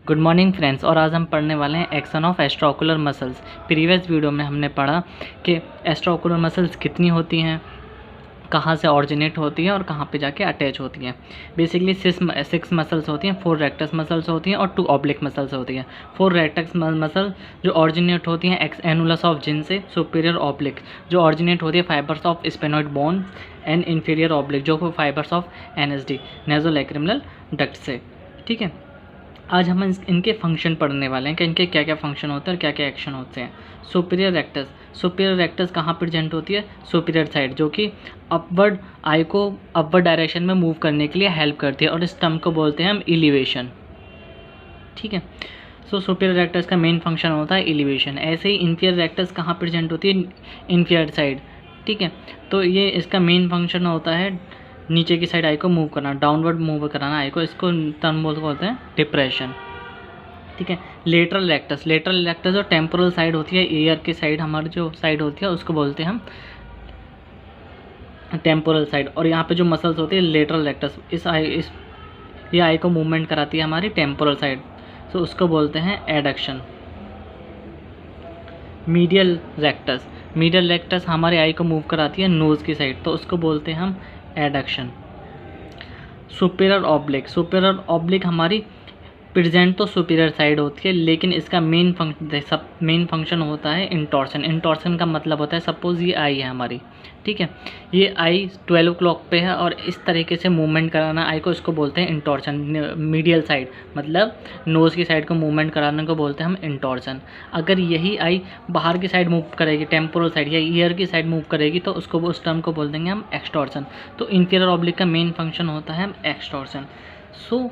Good morning friends. और आज हम पढ़ने वाले हैं action of extraocular muscles. Previous video में हमने पढ़ा कि एक्स्ट्राओकुलर मसल्स कितनी होती हैं, कहाँ से ऑरिजिनेट होती हैं और कहाँ पे जाके अटैच होती हैं। बेसिकली सिक्स मसल्स होती हैं, 4 रेक्टस मसल्स होती हैं और 2 ऑब्लिक मसल्स होती हैं। 4 रेक्टस मसल जो ऑरिजिनेट होती हैं एक्स एनुलस ऑफ जिन से, सुपीरियर ऑब्लिक जो ऑरिजिनेट होती है fibres of sphenoid bone, and inferior oblique जो fibres of NSD nasolacrimal duct से। ठीक है, आज हम इनके फंक्शन पढ़ने वाले हैं कि इनके क्या क्या फंक्शन होते हैं और क्या क्या एक्शन होते हैं। सुपीरियर रेक्टस कहाँ प्रेजेंट होती है? सुपीरियर साइड, जो कि अपवर्ड आई को अपवर्ड डायरेक्शन में मूव करने के लिए हेल्प करती है और इस टर्म को बोलते हैं हम इलिवेशन। ठीक है, सो सुपीरियर रेक्टस का मेन फंक्शन होता है इलिवेशन। ऐसे ही इन्फीरियर रेक्टस कहाँ प्रेजेंट होती है? Inferior side. ठीक है, तो ये इसका मेन फंक्शन होता है नीचे की साइड आई को मूव करना, डाउनवर्ड मूव कराना आई को। इसको टर्म बोलते हैं डिप्रेशन। ठीक है, लेटरल रेक्टस जो टेम्पोरल साइड होती है, ईयर की साइड हमारी जो साइड होती है उसको बोलते हैं हम टेम्पोरल साइड। और यहाँ पे जो मसल्स होती है लेटरल रेक्टस, ये आई को मूवमेंट कराती है हमारी टेम्पोरल साइड, तो उसको बोलते हैं एडक्शन। मीडियल रेक्टस हमारे आई को मूव कराती है नोज़ की साइड, तो उसको बोलते हैं हम एडक्शन। सुपीरियर ऑब्लिक हमारी प्रेजेंट तो सुपीरियर साइड होती है, लेकिन इसका मेन फंक्शन होता है इंटॉर्शन। इंटॉर्शन का मतलब होता है, सपोज ये आई है हमारी, ठीक है, ये आई 12 o'clock पे है और इस तरीके से मूवमेंट कराना आई को, इसको बोलते हैं इंटॉर्शन। मीडियल साइड मतलब नोज़ की साइड को मूवमेंट कराने को बोलते हैं हम इंटॉर्शन। अगर यही आई बाहर की साइड मूव करेगी, टेम्पोरल साइड या ईयर की साइड मूव करेगी, तो उसको उस टर्म को बोल देंगे हम एक्सटॉर्शन। तो इंफीरियर ऑब्लिक का मेन फंक्शन होता है एक्सटॉर्शन। सो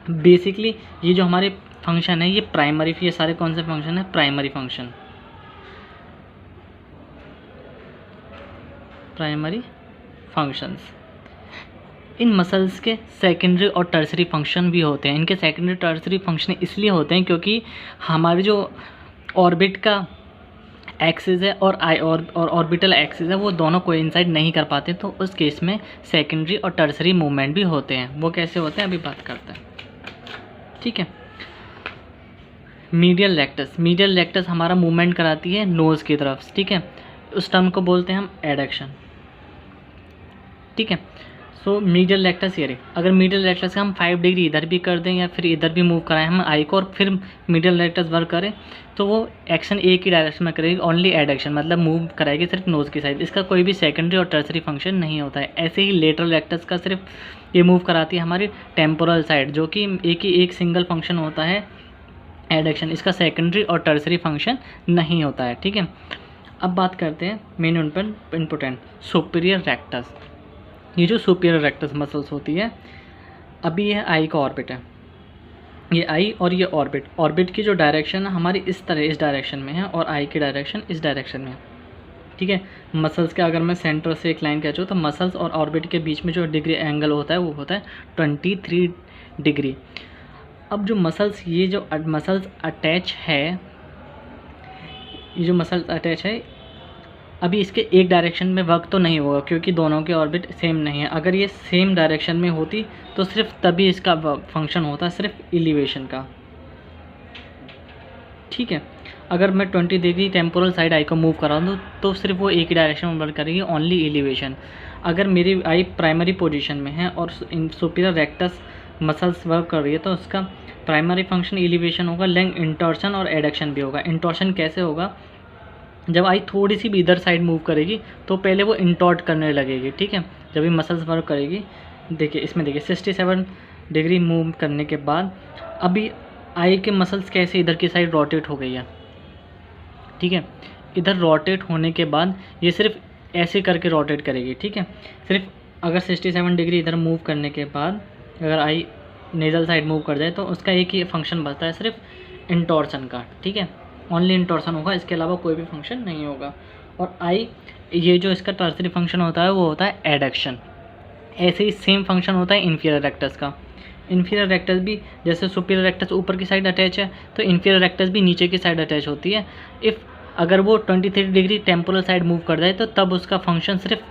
बेसिकली ये जो हमारे फंक्शन है, ये सारे कौन से फंक्शन है? Primary functions. इन मसल्स के सेकेंडरी और टर्सरी फंक्शन भी होते हैं। इनके सेकेंडरी टर्सरी फंक्शन इसलिए होते हैं क्योंकि हमारे जो ऑर्बिट का एक्सिस है और ऑर्बिटल एक्सिस है, वो दोनों कोइंसाइड नहीं कर पाते, तो उस केस में सेकेंडरी और टर्सरी मूवमेंट भी होते हैं। वो कैसे होते हैं अभी बात करते हैं। ठीक है, मीडियल रेक्टस हमारा मूवमेंट कराती है नोज़ की तरफ। ठीक है, उस टर्म को बोलते हैं हम एडक्शन। ठीक है, सो मीडियल रेक्टस ये रही। अगर मीडियल रेक्टस का हम 5 डिग्री इधर भी कर दें या फिर इधर भी मूव कराएं हम आई को, और फिर मीडियल रेक्टस वर्क करें, तो वो एक्शन एक ही डायरेक्शन में करेगी, ओनली एडक्शन, मतलब मूव कराएगी सिर्फ नोज़ की साइड। इसका कोई भी सेकेंडरी और टर्सरी फंक्शन नहीं होता है। ऐसे ही लेटरल रेक्टस का सिर्फ ये मूव कराती है हमारी टेम्पोरल साइड, जो कि एक सिंगल फंक्शन होता है एडक्शन। इसका सेकेंडरी और टर्सरी फंक्शन नहीं होता है। ठीक है, अब बात करते हैं मेन इंपोर्टेंट सुपीरियर रेक्टस। ये जो सुपीरियर रेक्टस मसल्स होती है, अभी यह आई का ऑर्बिट है, ये आई और ये ऑर्बिट की जो डायरेक्शन है हमारी इस डायरेक्शन में है और आई की डायरेक्शन इस डायरेक्शन में है। ठीक है, मसल्स के अगर मैं सेंटर से एक लाइन खींचूँ तो मसल्स और ऑर्बिट के बीच में जो डिग्री एंगल होता है वो होता है 23 डिग्री। अब जो मसल्स अटैच है, अभी इसके एक डायरेक्शन में वर्क तो नहीं होगा क्योंकि दोनों के ऑर्बिट सेम नहीं है। अगर ये सेम डायरेक्शन में होती तो सिर्फ तभी इसका फंक्शन होता, सिर्फ एलिवेशन का। ठीक है, अगर मैं 20 डिग्री टेम्पोरल साइड आई को मूव करा दूँ तो सिर्फ वो एक ही डायरेक्शन में वर्क करेगी, ओनली एलिवेशन। अगर मेरी आई प्राइमरी पोजीशन में है और सुपीरियर रेक्टस मसल्स वर्क कर रही है, तो उसका प्राइमरी फंक्शन एलिवेशन होगा, लेकिन इंटॉर्शन और एडक्शन भी होगा। इंटॉर्शन कैसे होगा? जब आई थोड़ी सी भी इधर साइड मूव करेगी तो पहले वो इंटॉर्ट करने लगेगी। ठीक है, जब ये मसल्स वर्क करेगी, देखिए इसमें 67 डिग्री मूव करने के बाद अभी आई के मसल्स कैसे इधर की साइड रोटेट हो गई है। ठीक है, इधर रोटेट होने के बाद ये सिर्फ ऐसे करके रोटेट करेगी। ठीक है, सिर्फ अगर 67 डिग्री इधर मूव करने के बाद अगर आई नेज़ल साइड मूव कर जाए तो उसका एक ही फंक्शन बचता है, सिर्फ इंटॉर्शन का। ठीक है, ओनली इंटॉर्शन होगा, इसके अलावा कोई भी फंक्शन नहीं होगा। और आई ये जो इसका टर्सरी फंक्शन होता है वो होता है एडक्शन। ऐसे ही सेम फंक्शन होता है इन्फीरियर रेक्टस का। इन्फीरियर रेक्टस भी जैसे सुपीरियर रेक्टस ऊपर की साइड अटैच है, तो इन्फीरियर रेक्टस भी नीचे की साइड अटैच होती है। अगर वो 23 डिग्री टेम्पोरल साइड मूव कर जाए तो तब उसका फंक्शन सिर्फ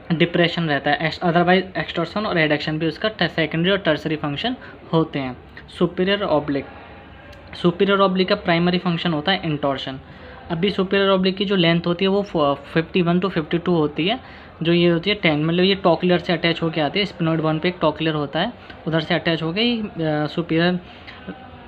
डिप्रेशन रहता है, अदरवाइज एक्सटॉर्शन और एडक्शन भी उसका सेकेंडरी और टर्सरी फंक्शन होते हैं। सुपीरियर ऑब्लिक, सुपीरियर ऑब्लिक का प्राइमरी फंक्शन होता है इंटॉर्शन। अभी सुपीरियर ऑब्लिक की जो लेंथ होती है वो 51 to 52 होती है, जो ये होती है 10, मतलब ये टॉकलियर से अटैच होकर आती है। स्पिनोइड बॉन पे एक टॉकलियर होता है, उधर से अटैच हो गई सुपीरियर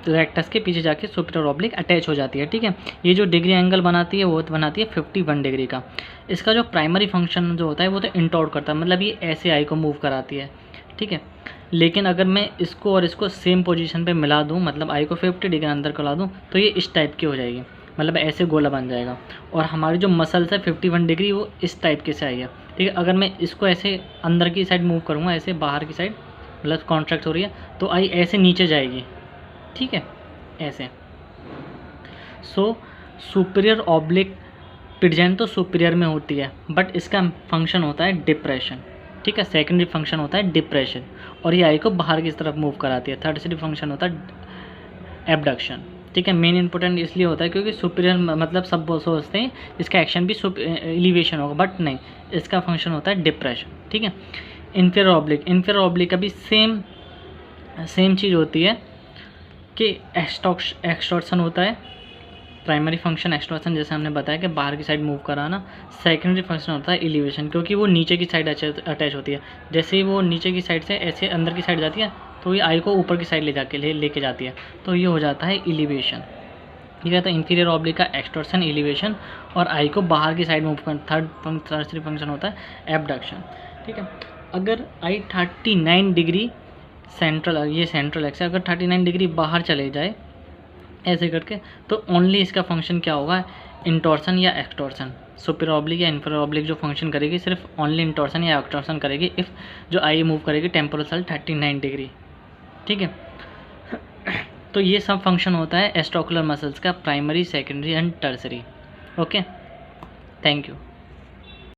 रेक्टस के पीछे जाके सुपीरियर ऑब्लिक अटैच हो जाती है, ठीक है। ये जो डिग्री एंगल बनाती है वो बनाती है 51 डिग्री का। इसका जो प्राइमरी फंक्शन जो होता है वो तो इंटॉर्ट करता है, मतलब ये ऐसे आई को मूव कराती है, ठीक है। लेकिन अगर मैं इसको और इसको सेम पोजीशन पे मिला दूं, मतलब आई को 50 डिग्री अंदर करा दूं, तो ये इस टाइप की हो जाएगी, मतलब ऐसे गोला बन जाएगा। और हमारी जो मसल्स है 51 डिग्री वो इस टाइप के से आई है, ठीक है। अगर मैं इसको ऐसे अंदर की साइड मूव करूँगा, ऐसे बाहर की साइड मतलब कॉन्ट्रैक्ट हो रही है, तो आई ऐसे नीचे जाएगी, ठीक है, ऐसे। सो सुपीरियर ऑब्लिक प्रेजेंट तो सुपीरियर में होती है, बट इसका फंक्शन होता है डिप्रेशन, ठीक है। सेकेंडरी फंक्शन होता है डिप्रेशन, और ये आई को बाहर की तरफ मूव कराती है। थर्ड फंक्शन होता है एबडक्शन, ठीक है। मेन इंपॉर्टेंट इसलिए होता है क्योंकि सुपीरियर मतलब सब सोचते हैं इसका एक्शन भी एलिवेशन होगा, बट नहीं, इसका फंक्शन होता है डिप्रेशन, ठीक है। इन्फीरियर ऑब्लिक का भी सेम चीज़ होती है कि एक्सटॉर्शन होता है। प्राइमरी फंक्शन एक्सटॉर्शन, जैसे हमने बताया कि बाहर की साइड मूव कराना। सेकेंडरी फंक्शन होता है एलिवेशन, क्योंकि वो नीचे की साइड अटैच होती है। जैसे ही वो नीचे की साइड से ऐसे अंदर की साइड जाती है, तो ये आई को ऊपर की साइड लेके जाती है, तो ये हो जाता है एलिवेशन, ठीक है। तो इंफीरियर ऑब्लिक का एक्सटॉर्शन, एलिवेशन, और आई को बाहर की साइड मूव कर। थर्ड फंक्शन होता है एबडक्शन, ठीक है। अगर आई 39 डिग्री सेंट्रल, ये सेंट्रल एक्स है, अगर 39 डिग्री बाहर चले जाए ऐसे करके, तो ओनली इसका फंक्शन क्या होगा, इंटॉर्शन या एक्सटॉर्शन। सुपीरियर ऑब्लिक या इंफीरियर ऑब्लिक जो फंक्शन करेगी सिर्फ ओनली इंटॉर्शन या एक्सटॉर्शन करेगी इफ़ जो आई मूव करेगी टेम्पोरल साइड 39 डिग्री, ठीक है। तो ये सब फंक्शन होता है एस्ट्रोकुलर मसल्स का, primary, secondary and tertiary. Okay, thank you.